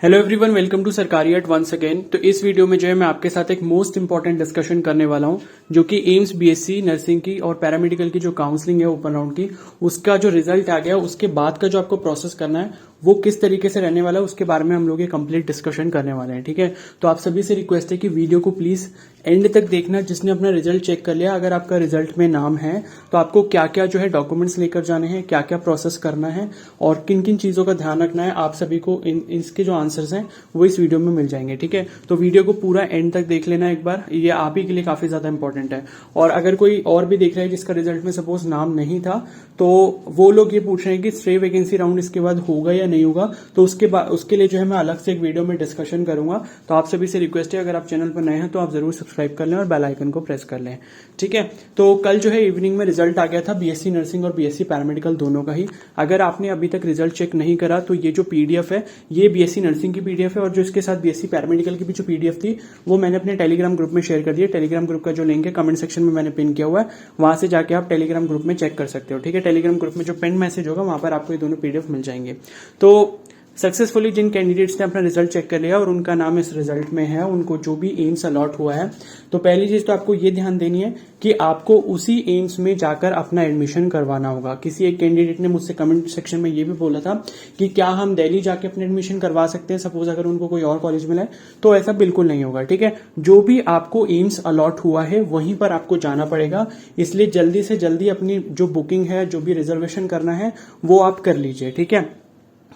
Hello everyone, welcome to सरकारी eight once again. तो इस वीडियो में जो है मैं आपके साथ एक मोस्ट इंपॉर्टेंट डिस्कशन करने वाला हूं, जो कि एम्स बीएससी नर्सिंग की और पैरामेडिकल की जो काउंसलिंग है ओपन राउंड की, उसका जो रिजल्ट आ गया उसके बाद का जो आपको प्रोसेस करना है वो किस तरीके से रहने वाला है, उसके बारे में हम लोग ये कंप्लीट डिस्कशन करने वाले हैं। ठीक है, तो आप सभी से रिक्वेस्ट है कि वीडियो को प्लीज एंड तक देखना। जिसने अपना रिजल्ट चेक कर लिया, अगर आपका रिजल्ट में नाम है तो आपको क्या क्या जो है डॉक्यूमेंट्स लेकर जाने हैं, क्या क्या प्रोसेस करना है और किन किन चीजों का ध्यान रखना है, आप सभी को इसके जो आंसर्स हैं वो इस वीडियो में मिल जाएंगे। ठीक है, तो वीडियो को पूरा एंड तक देख लेना एक बार, ये आप ही के लिए काफी ज्यादा इंपॉर्टेंट है। और अगर कोई और भी देख रहा है जिसका रिजल्ट में सपोज नाम नहीं था, तो वो लोग ये पूछ रहे हैं कि स्ट्रे वैकेंसी राउंड इसके बाद होगा या नहीं होगा, तो उसके लिए जो है मैं अलग से एक वीडियो में डिस्कशन करूंगा। तो आप सभी से रिक्वेस्ट है, अगर आप चैनल पर नए हैं तो आप जरूर सब्सक्राइब कर लें और बेल आइकन को प्रेस कर लें। ठीक है, तो कल जो है इवनिंग में रिजल्ट आ गया था बीएससी नर्सिंग और बीएससी पैरामेडिकल दोनों का ही। अगर आपने अभी तक रिजल्ट चेक नहीं करा तो ये जो पीडीएफ है ये बीएससी नर्सिंग की पीडीएफ है, और जो इसके साथ बीएससी पैरामेडिकल की भी जो पीडीएफ थी वो मैंने अपने टेलीग्राम ग्रुप में शेयर कर दिया। टेलीग्राम ग्रुप का जो लिंक है कमेंट सेक्शन में मैंने पिन किया हुआ है, वहां से जाके आप टेलीग्राम ग्रुप में चेक कर सकते हो। ठीक है, टेलीग्राम ग्रुप में जो पिन मैसेज होगा वहां पर आपको ये दोनों पीडीएफ मिल जाएंगे। तो सक्सेसफुली जिन कैंडिडेट्स ने अपना रिजल्ट चेक कर लिया और उनका नाम इस रिजल्ट में है, उनको जो भी एम्स अलॉट हुआ है, तो पहली चीज तो आपको ये ध्यान देनी है कि आपको उसी एम्स में जाकर अपना एडमिशन करवाना होगा। किसी एक कैंडिडेट ने मुझसे कमेंट सेक्शन में ये भी बोला था कि क्या हम दिल्ली जाके अपना एडमिशन करवा सकते हैं सपोज अगर उनको कोई और कॉलेज मिला है, तो ऐसा बिल्कुल नहीं होगा। ठीक है, जो भी आपको एम्स अलॉट हुआ है वहीं पर आपको जाना पड़ेगा, इसलिए जल्दी से जल्दी अपनी जो बुकिंग है, जो भी रिजर्वेशन करना है वो आप कर लीजिए। ठीक है,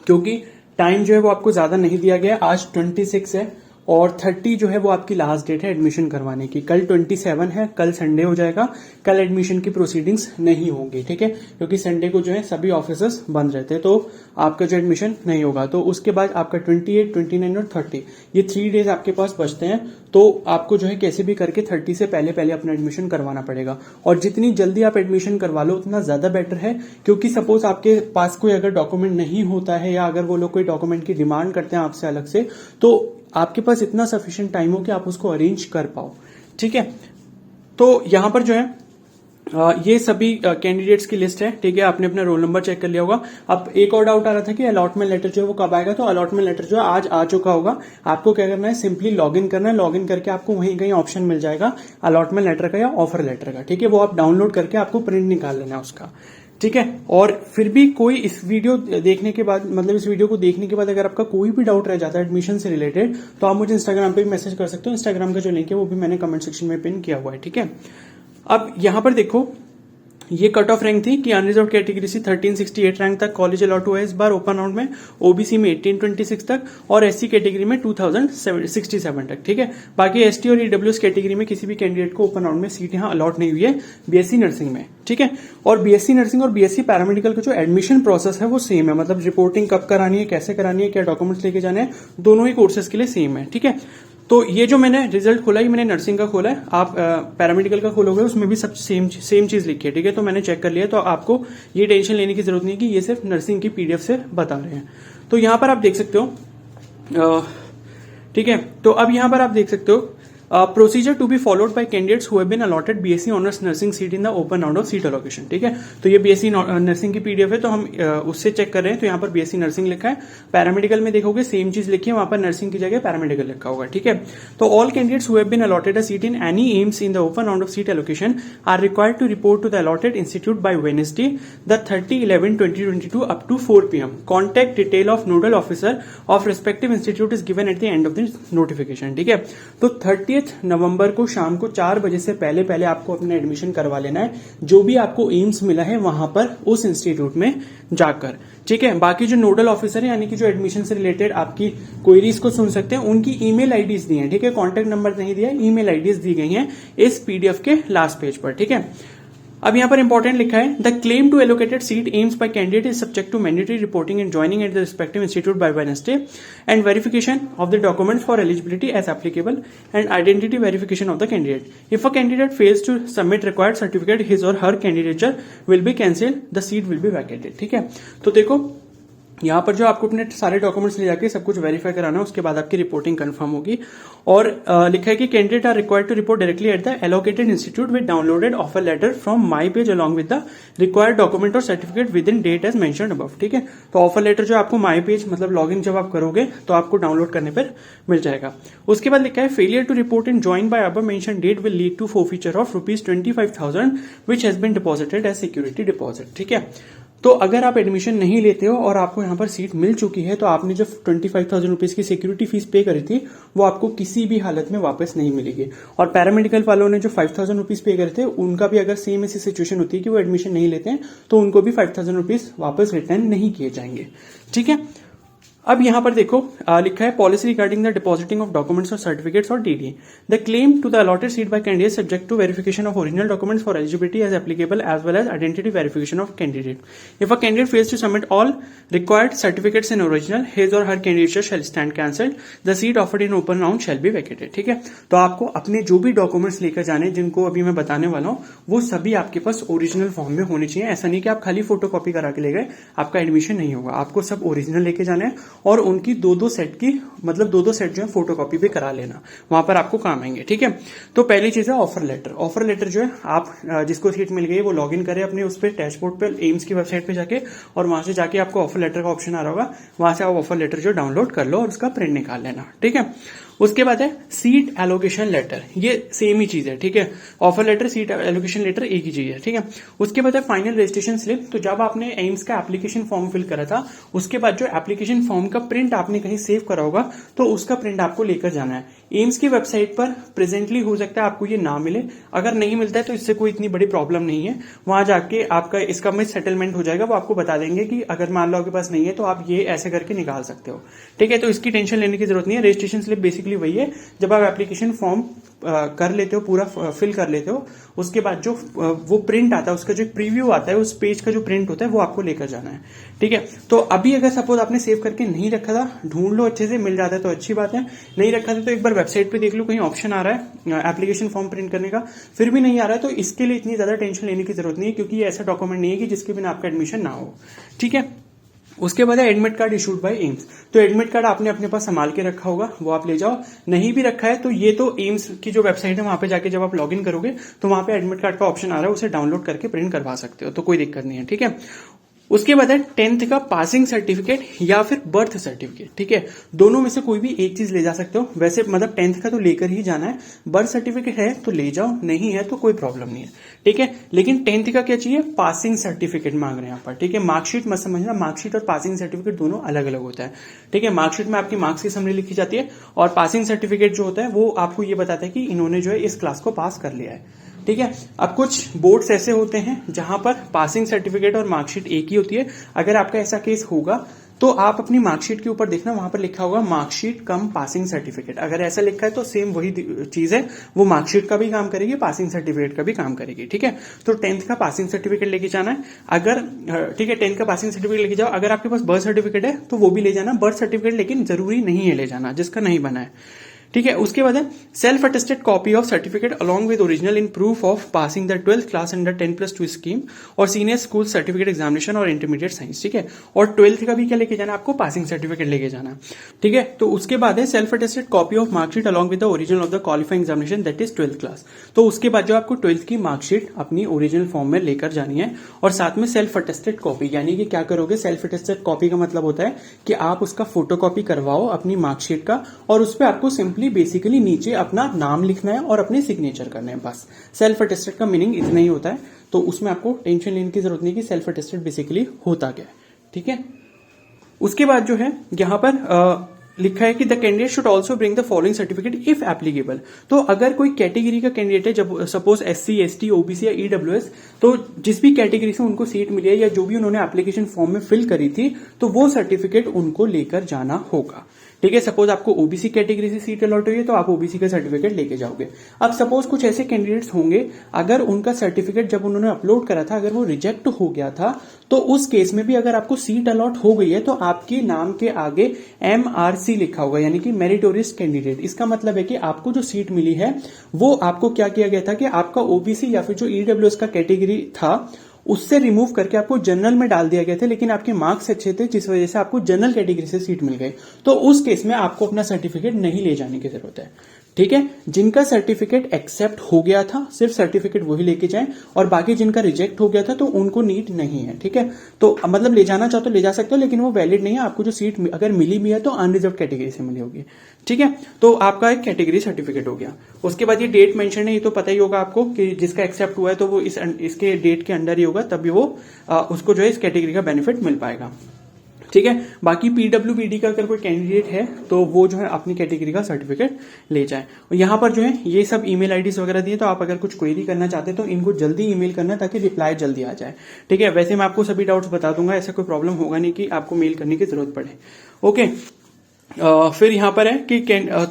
क्योंकि टाइम जो है वो आपको ज्यादा नहीं दिया गया। आज 26 है और 30 जो है वो आपकी लास्ट डेट है एडमिशन करवाने की। कल 27 है, कल संडे हो जाएगा, कल एडमिशन की प्रोसीडिंग्स नहीं होंगी। ठीक है, क्योंकि संडे को जो है सभी ऑफिसेस बंद रहते हैं, तो आपका जो एडमिशन नहीं होगा। तो उसके बाद आपका 28, 29 और 30 ये 3 डेज आपके पास बचते हैं, तो आपको जो है कैसे भी करके 30 से पहले पहले अपना एडमिशन करवाना पड़ेगा। और जितनी जल्दी आप एडमिशन करवा लो उतना ज्यादा बेटर है, क्योंकि सपोज आपके पास कोई अगर डॉक्यूमेंट नहीं होता है या अगर वो लोग कोई डॉक्यूमेंट की डिमांड करते हैं आपसे अलग से, तो आपके पास इतना सफिशिएंट टाइम हो कि आप उसको अरेंज कर पाओ। ठीक है, तो यहां पर जो है ये सभी कैंडिडेट्स की लिस्ट है। ठीक है, आपने अपना रोल नंबर चेक कर लिया होगा। अब एक और डाउट आ रहा था कि अलॉटमेंट लेटर जो है वो कब आएगा, तो अलॉटमेंट लेटर जो है आज आ चुका होगा। आपको क्या करना है, सिंपली लॉग इन करना है। लॉग इन करके आपको वहीं कहीं ऑप्शन मिल जाएगा अलॉटमेंट लेटर का या ऑफर लेटर का। ठीक है, वो आप डाउनलोड करके आपको प्रिंट निकाल लेना है उसका। ठीक है, और फिर भी कोई इस वीडियो देखने के बाद, मतलब इस वीडियो को देखने के बाद अगर आपका कोई भी डाउट रह जाता है एडमिशन से रिलेटेड, तो आप मुझे इंस्टाग्राम पे भी मैसेज कर सकते हो। इंस्टाग्राम का जो लिंक है वो भी मैंने कमेंट सेक्शन में पिन किया हुआ है। ठीक है, अब यहां पर देखो ये कट ऑफ रैंक थी कि अनरिजर्व कैटेगरी से 1368 रैंक तक कॉलेज अलॉट हुआ है इस बार ओपन राउंड में, ओबीसी में 1826 तक और एससी कैटेगरी में 2067 तक। ठीक है, बाकी एसटी और ईडब्ल्यूएस कैटेगरी में किसी भी कैंडिडेट को ओपन राउंड में सीट यहां अलॉट नहीं हुई है बीएससी नर्सिंग में। ठीक है, और बीएससी नर्सिंग और बीएससी पैरामेडिकल का जो एडमिशन प्रोसेस है वो सेम है, मतलब रिपोर्टिंग कब करानी है, कैसे करानी है, क्या डॉक्यूमेंट्स लेके जाने हैं, दोनों ही कोर्सेज के लिए सेम है। ठीक है, तो ये जो मैंने रिजल्ट खोला, ये मैंने नर्सिंग का खोला है, आप पैरामेडिकल का खोलोगे उसमें भी सब सेम चीज लिखी है। ठीक है, तो मैंने चेक कर लिया, तो आपको ये टेंशन लेने की जरूरत नहीं कि ये सिर्फ नर्सिंग की पीडीएफ से बता रहे हैं। तो यहां पर आप देख सकते हो, ठीक है, तो अब यहां पर आप देख सकते हो procedure to be followed by candidates who have been allotted BSc honours nursing seat in the open round of seat allocation. ठीक है, तो ये बीएससी नर्सिंग की पीडीएफ है, तो हम उससे चेक कर रहे हैं। तो यहाँ पर बीएससी नर्सिंग लिखा है, पैरामेडिकल में देखोगे सेम चीज लिखी है, वहां पर नर्सिंग की जगह पैरामेडिकल लिखा होगा। ठीक है, तो all candidates who have been allotted a seat in any AIIMS in the open round of seat allocation are required to report to the allotted institute by Wednesday the 30/11/2022 up to 4 PM। Contact detail of nodal officer of respective institute is given at the end of the notification. ठीक है, तो 30 नवंबर को शाम को 4 बजे से पहले पहले आपको अपना एडमिशन करवा लेना है, जो भी आपको एम्स मिला है वहां पर उस इंस्टीट्यूट में जाकर। ठीक है, बाकी जो नोडल ऑफिसर है यानी कि जो एडमिशन से रिलेटेड आपकी क्वेरीज को सुन सकते हैं, उनकी ईमेल आईडीज दी हैं। ठीक है, कॉन्टैक्ट नंबर नहीं दिया, ईमेल आईडीज दी गई हैं इस पीडीएफ के लास्ट पेज पर। ठीक है, अब यहां पर इंपॉर्टेंट लिखा है, the claim to allocated seat AIIMS by candidate is subject to mandatory reporting and joining at the respective institute by Wednesday and verification of the documents for eligibility as applicable and identity verification of the candidate. If a candidate fails to submit required certificate his or her candidature will be cancelled, the seat will be vacated. ठीक है, तो देखो यहाँ पर जो आपको अपने सारे डॉक्यूमेंट्स ले जाके सब कुछ वेरीफाई कराना है, उसके बाद आपकी रिपोर्टिंग कंफर्म होगी। और लिखा है कि candidate are required to report directly at the allocated institute with downloaded offer letter from my page along with the required document or certificate within date as mentioned above. ठीक है, तो offer letter जो आपको my page मतलब login जब आप करोगे तो आपको डाउनलोड करने पर मिल जाएगा। उसके बाद लिखा है failure to report in join by above mentioned date will lead to forfeiture of ₹25,000 which has been deposited as security deposit. ठीक है, तो अगर आप एडमिशन नहीं लेते हो और आपको यहाँ पर सीट मिल चुकी है तो आपने जो 25,000 रुपीज की सिक्योरिटी फीस पे करी थी वो आपको किसी भी हालत में वापस नहीं मिलेगी। और पैरामेडिकल वालों ने जो 5,000 रुपीज पे करे थे उनका भी अगर सेम ऐसी सिचुएशन होती है कि वो एडमिशन नहीं लेते हैं तो उनको भी 5,000 रुपीज वापस रिटर्न नहीं किए जाएंगे। ठीक है, अब यहां पर देखो लिखा है policy regarding the depositing of documents or certificates or DD. The claim to the allotted seat by candidate subject to verification of original documents for eligibility as applicable as well as identity verification of candidate. If a candidate fails to submit all required certificates in original his or her candidate shall stand cancelled, the seat offered in open round shall be vacated. ठीक है, तो आपको अपने जो भी documents लेकर जाने जिनको अभी मैं बताने वाला हूं वो सभी आपके पास ओरिजिनल फॉर्म में होने चाहिए। ऐसा नहीं कि आप खाली फोटो कॉपी करा के ले गए, आपका एडमिशन नहीं होगा। आपको सब ओरिजिनल लेके जाने हैं और उनकी दो सेट की मतलब दो सेट जो है फोटो कॉपी भी करा लेना, वहां पर आपको काम आएंगे। ठीक है, तो पहली चीज है ऑफर लेटर। ऑफर लेटर जो है आप जिसको सीट मिल गई वो लॉग इन करे अपने उस पर डैशबोर्ड पे एम्स की वेबसाइट पे जाके और वहां से जाके आपको ऑफर लेटर का ऑप्शन आ रहा होगा, वहां से आप ऑफर लेटर जो डाउनलोड कर लो और उसका प्रिंट निकाल लेना। ठीक है, उसके बाद है सीट एलोकेशन लेटर, ये सेम ही चीज है। ठीक है, offer letter seat allocation letter एक ही चीज है। ठीक है, उसके बाद है फाइनल रजिस्ट्रेशन स्लिप। तो जब आपने एम्स का एप्लीकेशन फॉर्म फिल करा था उसके बाद जो एप्लीकेशन फॉर्म का प्रिंट आपने कहीं सेव करा होगा तो उसका प्रिंट आपको लेकर जाना है। एम्स की वेबसाइट पर प्रेजेंटली हो सकता है आपको ये ना मिले, अगर नहीं मिलता है तो इससे कोई इतनी बड़ी प्रॉब्लम नहीं है। वहां जाके आपका इसका में सेटलमेंट हो जाएगा, वो आपको बता देंगे कि अगर मान लो आपके पास नहीं है तो आप ये ऐसे करके निकाल सकते हो। ठीक है, तो इसकी टेंशन लेने की जरूरत नहीं है। रजिस्ट्रेशन स्लिप बेसिकली वही है, जब आप एप्लीकेशन फॉर्म कर लेते हो पूरा फिल कर लेते हो उसके बाद जो वो प्रिंट आता है उसका जो प्रीव्यू आता है उस पेज का जो प्रिंट होता है वो आपको लेकर जाना है। ठीक है, तो अभी अगर सपोज आपने सेव करके नहीं रखा था, ढूंढ लो अच्छे से, मिल जाता है तो अच्छी बात है। नहीं रखा था तो एक बार वेबसाइट पे देख लो कहीं ऑप्शन आ रहा है एप्लीकेशन फॉर्म प्रिंट करने का, फिर भी नहीं आ रहा है तो इसके लिए इतनी ज्यादा टेंशन लेने की जरूरत नहीं है क्योंकि ये ऐसा डॉक्यूमेंट नहीं है कि जिसके बिना आपका एडमिशन ना हो। ठीक है, उसके बाद है admit card issued by AIIMS. तो एडमिट कार्ड आपने अपने पास संभाल के रखा होगा, वो आप ले जाओ। नहीं भी रखा है तो ये तो एम्स की जो वेबसाइट है वहां पे जाके जब आप लॉगिन करोगे तो वहां पे एडमिट कार्ड का ऑप्शन आ रहा है, उसे डाउनलोड करके प्रिंट करवा सकते हो, तो कोई दिक्कत नहीं है। ठीक है, उसके बाद है 10th का पासिंग सर्टिफिकेट या फिर बर्थ सर्टिफिकेट। ठीक है, दोनों में से कोई भी एक चीज ले जा सकते हो। वैसे मतलब 10th का तो लेकर ही जाना है, बर्थ सर्टिफिकेट है तो ले जाओ, नहीं है तो कोई प्रॉब्लम नहीं है। ठीक है, लेकिन 10th का क्या चाहिए, पासिंग सर्टिफिकेट मांग रहे हैं यहाँ पर। ठीक है, मार्कशीट मत समझना, मार्कशीट और पासिंग सर्टिफिकेट दोनों अलग अलग होता है। ठीक है, मार्कशीट में आपकी मार्क्स की समरी लिखी जाती है और पासिंग सर्टिफिकेट जो होता है वो आपको ये बताता है कि इन्होंने जो है इस क्लास को पास कर लिया है। ठीक है, अब कुछ बोर्ड्स ऐसे होते हैं जहां पर पासिंग सर्टिफिकेट और मार्कशीट एक ही होती है। अगर आपका ऐसा केस होगा तो आप अपनी मार्कशीट के ऊपर देखना, वहां पर लिखा होगा मार्कशीट कम पासिंग सर्टिफिकेट। अगर ऐसा लिखा है तो सेम वही चीज है, वो मार्कशीट का भी काम करेगी, पासिंग सर्टिफिकेट का भी काम करेगी। ठीक है, तो 10th का पासिंग सर्टिफिकेट लेके जाना है। अगर ठीक है 10th का पासिंग सर्टिफिकेट लेके जाओ। अगर आपके पास बर्थ सर्टिफिकेट है तो वो भी ले जाना, बर्थ सर्टिफिकेट लेकिन जरूरी नहीं है ले जाना जिसका नहीं बना है। ठीक है, उसके बाद है self attested copy of certificate along with original in proof of passing the 12th class under 10+2 scheme और सीनियर स्कूल सर्टिफिकेट एग्जामिनेशन और इंटरमीडिएट साइंस। ठीक है, और 12th का भी क्या लेके जाना है आपको, पासिंग सर्टिफिकेट लेके जाना। ठीक है, तो उसके बाद है self attested copy of marksheet along with the original of the qualifying examination that is 12th class. तो उसके बाद जो आपको 12th की मार्कशीट अपनी ओरिजिनल फॉर्म में लेकर जानी है और साथ में सेल्फ अटेस्टेड कॉपी। यानी कि क्या करोगे, सेल्फ अटेस्टेड कॉपी का मतलब होता है कि आप उसका फोटो कॉपी करवाओ अपनी मार्कशीट का और उस पर आपको सिंपली बेसिकली नीचे अपना नाम लिखना है और अपने सिग्नेचर करने हैं, बस। सेल्फ अटेस्टेड का मीनिंग इतना ही होता है, तो उसमें आपको टेंशन लेने की जरूरत नहीं कि सेल्फ अटेस्टेड बेसिकली होता क्या है। ठीक है, उसके बाद जो है यहां पर लिखा है कि the candidate should also bring the following certificate if applicable. तो अगर कोई कैटेगरी का कैंडिडेट है, जब सपोज SC ST OBC या EWS, तो जिस भी कैटेगरी से उनको सीट मिली है या जो भी उन्होंने एप्लीकेशन फॉर्म में फिल करी थी तो वो सर्टिफिकेट उनको लेकर जाना होगा। ठीक है, सपोज आपको ओबीसी कैटेगरी से सीट अलॉट हुई है तो आप ओबीसी का सर्टिफिकेट लेके जाओगे। अब सपोज कुछ ऐसे कैंडिडेट्स होंगे अगर उनका सर्टिफिकेट जब उन्होंने अपलोड करा था अगर वो रिजेक्ट हो गया था तो उस केस में भी अगर आपको सीट अलॉट हो गई है तो आपके नाम के आगे MRC लिखा होगा, यानी कि मेरिटोरियस कैंडिडेट। इसका मतलब है कि आपको जो सीट मिली है वो आपको क्या किया गया था कि आपका ओबीसी या फिर जो ईडब्ल्यूएस का कैटेगरी था उससे रिमूव करके आपको जनरल में डाल दिया गया था, लेकिन आपके मार्क्स अच्छे थे जिस वजह से आपको जनरल कैटेगरी से सीट मिल गई। तो उस केस में आपको अपना सर्टिफिकेट नहीं ले जाने की जरूरत है। ठीक है, जिनका सर्टिफिकेट एक्सेप्ट हो गया था सिर्फ सर्टिफिकेट वही लेके जाएं, और बाकी जिनका रिजेक्ट हो गया था तो उनको नीड नहीं है। ठीक है, तो मतलब ले जाना चाहो तो ले जा सकते हो, लेकिन वो वैलिड नहीं है। आपको जो सीट अगर मिली भी है तो अनरिजर्व कैटेगरी से मिली होगी। ठीक है, तो आपका एक कैटेगरी सर्टिफिकेट हो गया। उसके बाद ये डेट मेंशन है, ये तो पता ही होगा आपको कि जिसका एक्सेप्ट हुआ है तो वो इसके डेट के अंडर ही होगा, तभी वो उसको जो है इस कैटेगरी का बेनिफिट मिल पाएगा। ठीक है, बाकी पीडब्ल्यूबीडी का अगर कोई कैंडिडेट है तो वो जो है अपनी कैटेगरी का सर्टिफिकेट ले जाए। और यहाँ पर जो है ये सब ईमेल आईडीज वगैरह दिए, तो आप अगर कुछ क्वेरी करना चाहते हैं तो इनको जल्दी ईमेल करना ताकि रिप्लाई जल्दी आ जाए। ठीक है, वैसे मैं आपको सभी डाउट्स बता दूंगा, ऐसा कोई प्रॉब्लम होगा नहीं कि आपको मेल करने की जरूरत पड़े। ओके, फिर यहां पर है कि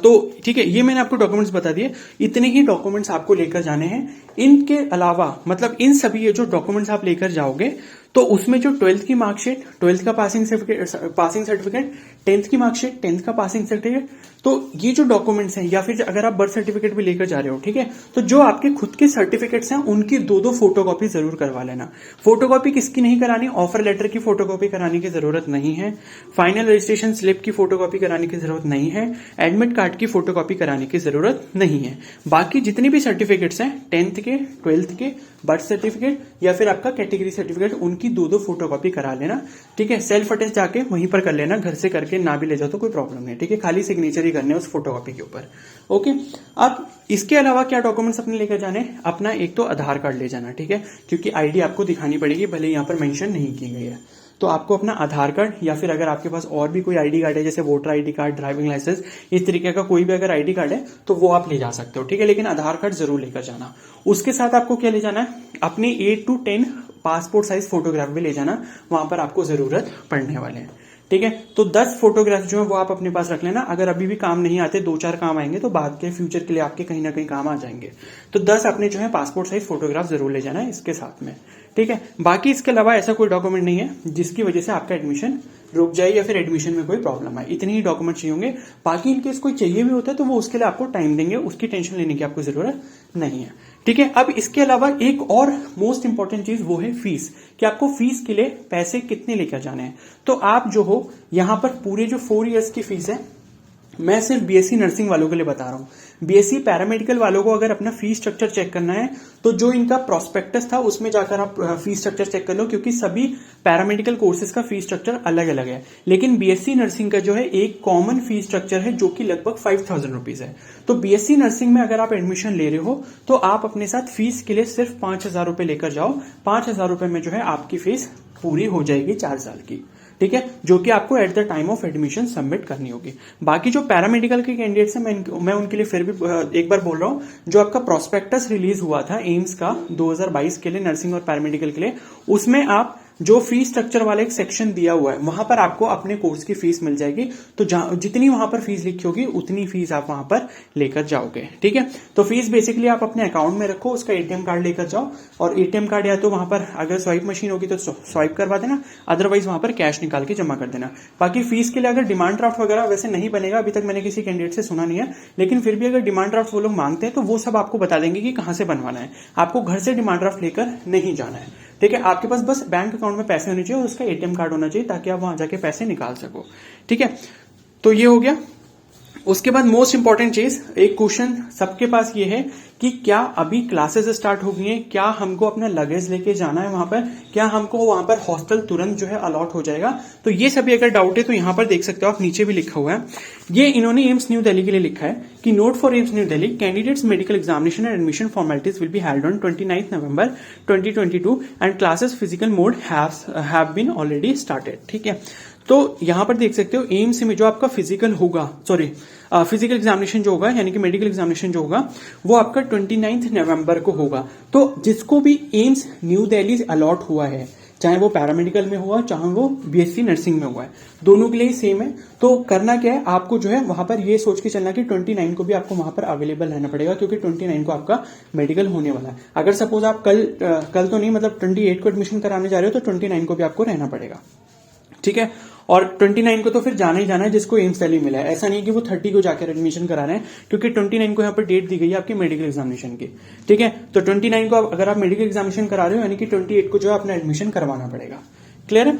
तो ठीक है, ये मैंने आपको डॉक्यूमेंट्स बता दिए। इतने ही डॉक्यूमेंट्स आपको लेकर जाने हैं। इनके अलावा मतलब इन सभी ये जो डॉक्यूमेंट्स आप लेकर जाओगे तो उसमें जो 12th की मार्कशीट, 12th का पासिंग सर्टिफिकेट, 10th की मार्कशीट, 10th का पासिंग सर्टिफिकेट, तो ये जो डॉक्यूमेंट्स हैं, या फिर अगर आप बर्थ सर्टिफिकेट भी लेकर जा रहे हो, ठीक है, तो जो आपके खुद के सर्टिफिकेट्स हैं उनकी दो फोटोकॉपी जरूर करवा लेना। फोटोकॉपी किसकी नहीं करानी? ऑफर लेटर की फोटोकॉपी कराने की जरूरत नहीं है, फाइनल रजिस्ट्रेशन स्लिप की फोटोकॉपी कराने की जरूरत नहीं है, एडमिट कार्ड की फोटोकॉपी कराने की जरूरत नहीं है। बाकी जितने भी सर्टिफिकेट्स हैं 10th के, 12th के, बर्थ सर्टिफिकेट या फिर आपका कैटेगरी सर्टिफिकेट, उनकी दो फोटोकॉपी करा लेना। ठीक है, सेल्फ अटेस्ट जाके वहीं पर कर लेना, घर से करके ना भी ले जाओ तो कोई प्रॉब्लम नहीं। ठीक है, खाली सिग्नेचर ही करने उस फोटोकॉपी के ऊपर। ओके, अब इसके अलावा क्या डॉक्यूमेंट्स अपने लेकर जाने? अपना एक तो आधार कार्ड ले जाना। ठीक है, क्योंकि आईडी आपको दिखानी पड़ेगी, भले यहाँ पर मेंशन नहीं की गई है। तो आपको अपना आधार कार्ड, या फिर अगर आपके पास और भी कोई आईडी कार्ड है जैसे voter ID card, driving licence, इस तरीके का कोई भी अगर आईडी कार्ड है तो वो आप ले जा सकते हो। ठीक है, लेकिन आधार कार्ड जरूर लेकर जाना। उसके साथ आपको क्या ले जाना है? अपने 8 to 10 पासपोर्ट साइज फोटोग्राफ भी ले जाना, वहां पर आपको जरूरत पड़ने वाले हैं। ठीक है, तो 10 फोटोग्राफ जो है वो आप अपने पास रख लेना। अगर अभी भी काम नहीं आते, 2-4 काम आएंगे तो बाद के फ्यूचर के लिए आपके कहीं ना कहीं काम आ जाएंगे। तो 10 अपने जो है पासपोर्ट साइज फोटोग्राफ जरूर ले जाना है इसके साथ में। ठीक है, बाकी इसके अलावा ऐसा कोई डॉक्यूमेंट नहीं है जिसकी वजह से आपका एडमिशन रुक जाए या फिर एडमिशन में कोई प्रॉब्लम आए। इतने ही डॉक्यूमेंट चाहिए होंगे। बाकी इनकेस कोई चाहिए भी होता है तो वो उसके लिए आपको टाइम देंगे, उसकी टेंशन लेने की आपको जरूरत नहीं है। ठीक है, अब इसके अलावा एक और मोस्ट इंपॉर्टेंट चीज वो है फीस, कि आपको फीस के लिए पैसे कितने लेकर जाने हैं। तो आप जो हो यहां पर पूरे जो 4 इयर्स की फीस है, मैं सिर्फ बीएससी नर्सिंग वालों के लिए बता रहा हूं। बीएससी पैरामेडिकल वालों को अगर अपना फीस स्ट्रक्चर चेक करना है तो जो इनका प्रोस्पेक्टस था उसमें जाकर आप फीस स्ट्रक्चर चेक कर लो, क्योंकि सभी पैरामेडिकल कोर्सेज का फीस स्ट्रक्चर अलग अलग है। लेकिन बीएससी नर्सिंग का जो है एक कॉमन फीस स्ट्रक्चर है जो कि लगभग 5000 रुपीज है। तो बीएससी नर्सिंग में अगर आप एडमिशन ले रहे हो तो आप अपने साथ फीस के लिए सिर्फ 5000 रुपए लेकर जाओ। 5000 रुपए में जो है आपकी फीस पूरी हो जाएगी 4 साल की। ठीक है, जो कि आपको at the time of admission submit करनी होगी। बाकी जो पैरामेडिकल के कैंडिडेट्स हैं मैं उनके लिए फिर भी एक बार बोल रहा हूं, जो आपका प्रोस्पेक्टस रिलीज हुआ था एम्स का 2022 के लिए नर्सिंग और पैरामेडिकल के लिए, उसमें आप जो फीस स्ट्रक्चर वाला एक सेक्शन दिया हुआ है वहां पर आपको अपने कोर्स की फीस मिल जाएगी। तो जितनी वहां पर फीस लिखी होगी उतनी फीस आप वहां पर लेकर जाओगे। ठीक है, तो फीस बेसिकली आप अपने अकाउंट में रखो, उसका एटीएम कार्ड लेकर जाओ, और एटीएम कार्ड या तो वहां पर अगर स्वाइप मशीन होगी तो स्वाइप करवा देना, अदरवाइज वहां पर कैश निकाल के जमा कर देना। बाकी फीस के लिए अगर डिमांड ड्राफ्ट वगैरह वैसे नहीं बनेगा, अभी तक मैंने किसी कैंडिडेट से सुना नहीं है, लेकिन फिर भी अगर डिमांड ड्राफ्ट वो लोग मांगते हैं तो वो सब आपको बता देंगे कि कहां से बनवाना है। आपको घर से डिमांड ड्राफ्ट लेकर नहीं जाना है। ठीक है, आपके पास बस बैंक अकाउंट में पैसे होने चाहिए और उसका एटीएम कार्ड होना चाहिए ताकि आप वहां जाके पैसे निकाल सको। ठीक है, तो ये हो गया। उसके बाद मोस्ट इंपॉर्टेंट चीज, एक क्वेश्चन सबके पास ये है कि क्या अभी क्लासेस स्टार्ट हो गई हैं, क्या हमको अपना लगेज लेके जाना है वहां पर, क्या हमको वहां पर हॉस्टल तुरंत जो है अलॉट हो जाएगा। तो ये सभी अगर डाउट है तो यहां पर देख सकते हो आप, नीचे भी लिखा हुआ है। ये इन्होंने एम्स न्यू दिल्ली के लिए लिखा है कि note for AIIMS new Delhi, candidates medical examination and admission formalities will be held on 29 November 2022 and classes physical mode have been already started. ठीक है, तो यहां पर देख सकते हो एम्स में जो आपका फिजिकल एग्जामिनेशन जो होगा, यानी कि मेडिकल एग्जामिनेशन जो होगा वो आपका 29 नवंबर को होगा। तो जिसको भी एम्स न्यू दिल्ली अलॉट हुआ है, चाहे वो पैरामेडिकल में हुआ चाहे वो बीएससी नर्सिंग में हुआ है, दोनों के लिए सेम है। तो करना क्या है, आपको जो है वहां पर ये सोच के चलना कि 29 को भी आपको वहां पर अवेलेबल रहना पड़ेगा, क्योंकि 29 को आपका मेडिकल होने वाला है। अगर सपोज आप कल तो नहीं, मतलब 28 को एडमिशन कराने जा रहे हो तो 29 को भी आपको रहना पड़ेगा। ठीक है, और 29 को तो फिर जाना ही जाना है जिसको एम्स दिल्ली मिला है। ऐसा नहीं कि वो 30 को जाकर एडमिशन करा रहे हैं, क्योंकि 29 को यहाँ पर डेट दी गई है आपकी मेडिकल एग्जामिनेशन की। ठीक है, तो 29 को अगर आप मेडिकल एग्जामिनेशन करा रहे हो यानी कि 28 को जो है अपना एडमिशन करवाना पड़ेगा। क्लियर है?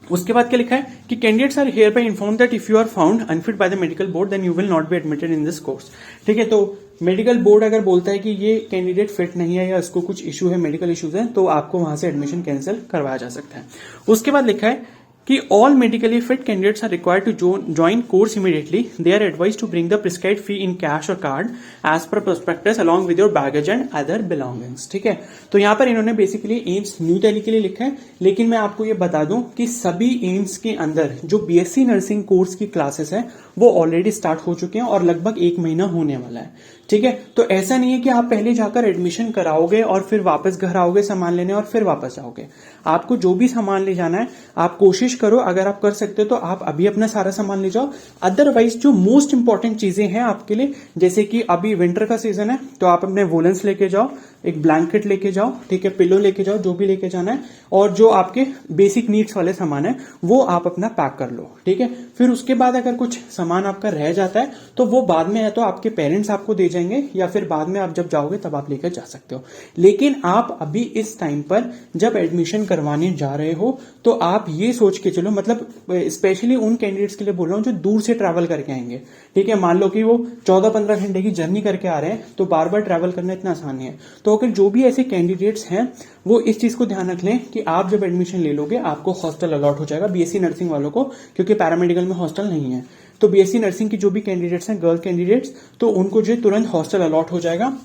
उसके बाद क्या लिखा है कि candidates are hereby inform that if you are found unfit by the medical board then you will not be admitted in this course. ठीक है, तो मेडिकल बोर्ड अगर बोलता है कि ये कैंडिडेट फिट नहीं है या इसको कुछ इशू है, मेडिकल इश्यूज है, तो आपको वहां से एडमिशन कैंसिल करवाया जा सकता है। उसके बाद लिखा है कि all medically fit candidates are required to join course immediately. They are advise to bring the prescribed fee in cash or card as per prospectus along with your baggage and other belongings. ठीक है, तो यहां पर इन्होंने basically AIIMS new Delhi के लिए लिखा है, लेकिन मैं आपको ये बता दूं कि सभी एम्स के अंदर जो बीएससी नर्सिंग कोर्स की क्लासेस है वो ऑलरेडी स्टार्ट हो चुके हैं और लगभग 1 महीना होने वाला है। ठीक है, तो ऐसा नहीं है कि आप पहले जाकर एडमिशन कराओगे और फिर वापस घर आओगे सामान लेने और फिर वापस जाओगे। आपको जो भी सामान ले जाना है आप कोशिश करो, अगर आप कर सकते हो तो आप अभी अपना सारा सामान ले जाओ। अदरवाइज जो मोस्ट इंपॉर्टेंट चीजें हैं आपके लिए, जैसे कि अभी विंटर का सीजन है तो आप अपने वोलेंस लेके जाओ, एक ब्लैंकेट लेके जाओ, ठीक है, पिलो लेके जाओ, जो भी लेके जाना है, और जो आपके बेसिक नीड्स वाले सामान है वो आप अपना पैक कर लो। ठीक है, फिर उसके बाद अगर कुछ सामान आपका रह जाता है तो वो बाद में या तो आपके पेरेंट्स आपको दे जाएंगे या फिर बाद में आप जब जाओगे तब आप लेकर जा सकते हो। लेकिन आप अभी इस टाइम पर जब एडमिशन करवाने जा रहे हो तो आप ये सोच के चलो, मतलब स्पेशली उन कैंडिडेट्स के लिए बोल रहा हूं जो दूर से ट्रैवल करके आएंगे। ठीक है, मान लो कि वो 14-15 घंटे की जर्नी करके आ रहे हैं तो बार बार ट्रैवल करना इतना आसान नहीं है। तो अगर जो भी ऐसे कैंडिडेट्स हैं वो इस चीज को ध्यान रख लें कि आप जब एडमिशन ले लोगे आपको हॉस्टल अलॉट हो जाएगा बीएससी नर्सिंग वालों को, क्योंकि पैरामेडिकल में हॉस्टल नहीं है। तो बीएससी नर्सिंग की जो भी कैंडिडेट्स हैं, गर्ल कैंडिडेट्स, तो उनको जो तुरंत हॉस्टल अलॉट हो जाएगा।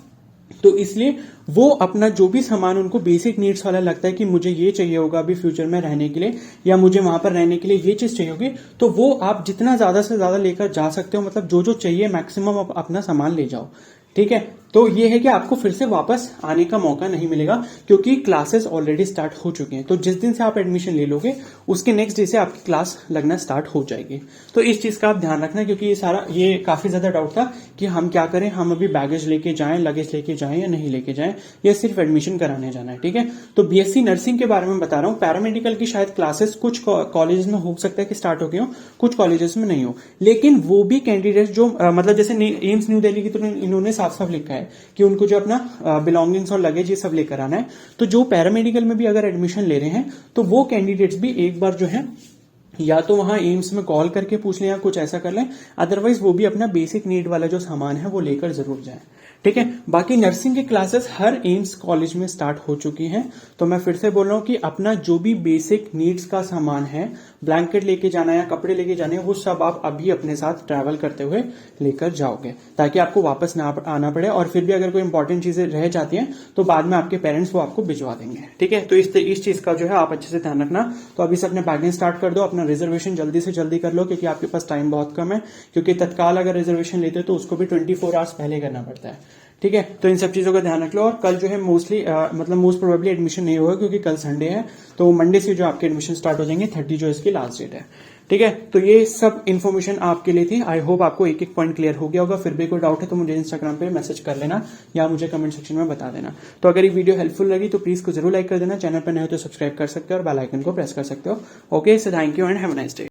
तो इसलिए वो अपना जो भी सामान उनको बेसिक नीड्स वाला लगता है कि मुझे ये चाहिए होगा अभी फ्यूचर में रहने के लिए या मुझे वहां पर रहने के लिए ये चीज चाहिए होगी, तो वो आप जितना ज्यादा से ज्यादा लेकर जा सकते हो, मतलब जो जो चाहिए मैक्सिमम आप अपना सामान ले जाओ। ठीक है, तो ये है कि आपको फिर से वापस आने का मौका नहीं मिलेगा क्योंकि क्लासेस ऑलरेडी स्टार्ट हो चुके हैं। तो जिस दिन से आप एडमिशन ले लोगे उसके नेक्स्ट डे से आपकी क्लास लगना स्टार्ट हो जाएगी। तो इस चीज का आप ध्यान रखना, क्योंकि ये काफी ज्यादा डाउट था कि हम क्या करें, हम अभी बैगेज लेके जाएं, लगेज लेके जाएं या नहीं लेके जाएं, या सिर्फ एडमिशन कराने जाना है। ठीक है, तो बीएससी नर्सिंग के बारे में बता रहा हूं। पैरामेडिकल की शायद क्लासेस कुछ कॉलेज में हो सकता है कि स्टार्ट हो गए हो, कुछ कॉलेजेस में नहीं हो, लेकिन वो भी कैंडिडेट जो मतलब जैसे एम्स न्यू दिल्ली की तो इन्होंने साफ साफ लिखा है कि उनको जो अपना बिलोंगिंग्स और लगेज ये सब लेकर आना है। तो जो पैरामेडिकल में भी अगर एडमिशन ले रहे हैं तो वो कैंडिडेट्स भी एक बार जो है या तो वहां एम्स में कॉल करके पूछ लें या कुछ ऐसा कर लें, अदरवाइज वो भी अपना बेसिक नीड वाला जो सामान है वो लेकर जरूर जाएं। ठीक है, बाकी नर्सिंग की क्लासेस हर एम्स कॉलेज में स्टार्ट हो चुकी हैं। तो मैं फिर से बोल रहा हूं कि अपना जो भी बेसिक नीड्स का सामान है, ब्लैंकेट लेके जाना या कपड़े लेके जाने, वो सब आप अभी अपने साथ ट्रैवल करते हुए लेकर जाओगे ताकि आपको वापस ना आना पड़े। और फिर भी अगर कोई इंपॉर्टेंट चीजें रह जाती हैं तो बाद में आपके पेरेंट्स वो आपको भिजवा देंगे। ठीक है, तो इस चीज का जो है आप अच्छे से ध्यान रखना। तो अभी से अपने बैगिंग स्टार्ट कर दो, अपना रिजर्वेशन जल्दी से जल्दी कर लो क्योंकि आपके पास टाइम बहुत कम है, क्योंकि तत्काल अगर रिजर्वेशन लेते हो तो उसको भी 24 आवर्स पहले करना पड़ता है। ठीक है, तो इन सब चीजों का ध्यान रख लो। और कल जो है मोस्टली मतलब मोस्ट प्रोबेबली एडमिशन नहीं होगा क्योंकि कल संडे है, तो मंडे से जो आपके एडमिशन स्टार्ट हो जाएंगे, 30 जो इसकी लास्ट डेट है। ठीक है, तो ये सब इन्फॉर्मेशन आपके लिए थी। आई होप आपको एक एक पॉइंट क्लियर हो गया होगा। फिर भी कोई डाउट है तो मुझे इंस्टाग्राम पे मैसेज कर लेना या मुझे कमेंट सेक्शन में बता देना। तो अगर ये वीडियो हेल्पफुल लगी तो प्लीज को जरूर लाइक कर देना, चैनल पर नए हो तो सब्सक्राइब कर सकते हो और बेल आइकन को प्रेस कर सकते हो। Okay, so thank you and have a nice day.